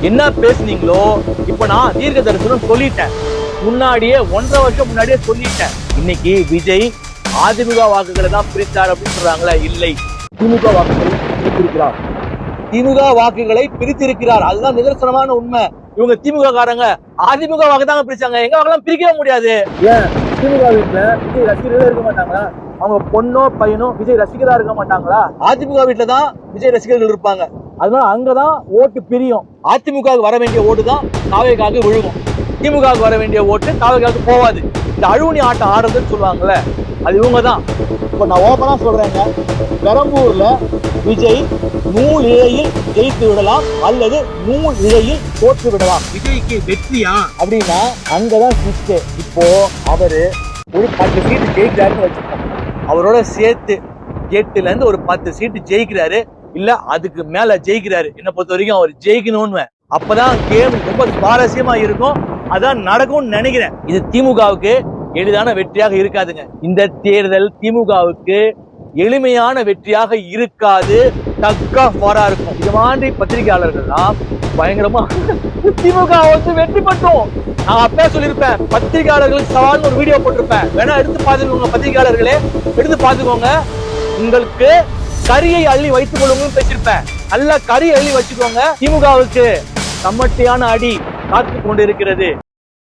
என்ன பேசுனீங்களோ இப்ப நான் தீர்க்க தரிசனம் சொல்லிட்டேன். முன்னாடியே 1.5 வருஷம் முன்னாடியே சொல்லிட்டேன். இன்னைக்கு விஜய் அதிமுக வாக்குகளை தான் பிரித்தார் அப்படின்னு சொல்றாங்களே, இல்லை, திமுக வாக்குகளை பிரித்திருக்கிறார். திமுக வாக்குகளை பிரித்திருக்கிறார். அதுதான் நிதர்சனமான உண்மை. இவங்க திமுக காரங்க அதிமுக வாக்கு தாங்க பிரிச்சாங்க. எங்க வாக்கெல்லாம் பிரிக்கவே முடியாது. ஏன் திமுக வீட்டுல விஜய் ரசிகர்களே இருக்க மாட்டாங்களா? அவங்க பொண்ணோ பையனோ விஜய் ரசிகரா இருக்க மாட்டாங்களா? அதிமுக வீட்டுல தான் விஜய் ரசிகர்கள் இருப்பாங்க. அதனால அங்கதான் ஓட்டு பிரியும். அதிமுக வர வேண்டிய ஓட்டு தான் தாவேகாவுக்கு விழுகும். திமுக வர வேண்டிய ஓட்டு தாவேகாவுக்கு போவாது. இந்த அழுவுணி ஆட்டம் ஆடுறதுன்னு சொல்லுவாங்கல்ல, அது இவங்க தான். இப்ப நான் ஓப்பனா சொல்றேங்க, பெரம்பூர்ல விஜய் 100 இழையில் ஜெயித்து விடலாம் அல்லது 100 இழையில் தோற்று விடலாம். விஜய்க்கு வெற்றியா அப்படின்னா அங்கதான் சிஸ்ட். இப்போ அவரு ஒரு 10 சீட்டு ஜெயிக்கிறாருன்னு வச்சுக்கோங்க. அவரோட சேர்த்து 8ல இருந்து ஒரு 10 சீட்டு ஜெயிக்கிறாரு, இல்ல அதுக்கு மேல ஜெயிக்கிறாரு. என்ன பொறுத்த வரைக்கும் அவர் ஜெயிக்கணும்னு, அப்பதான் கேம் ரொம்ப சுவாரஸ்யமா இருக்கும். அதான் நடக்கும்னு நினைக்கிறேன். இது திமுகவுக்கு எளிதான வெற்றியாக இருக்காதுங்க. இந்த தேர்தல் திமுகவுக்கு எளிமையான வெற்றியாக இருக்காது. டக் ஆஃப் வாரா இருக்கும். இது மாதிரி பத்திரிகையாளர்கள்லாம் பயங்கரமா திமுக வந்து வெற்றி பெற்றோம். நான் அப்பவே சொல்லியிருப்பேன், பத்திரிகையாளர்களுக்கு சவால்னு ஒரு வீடியோ போட்டிருப்பேன். வேணா எடுத்து பாத்துக்கோங்க பத்திரிகையாளர்களே, எடுத்து பாத்துக்கோங்க. உங்களுக்கு கரியை அள்ளி வைத்துக் கொள்ளுங்கன்னு பேசியிருப்பேன். நல்ல கறி அள்ளி வச்சுக்கோங்க. திமுகவுக்கு சம்மட்டியான அடி காத்து கொண்டிருக்கிறது.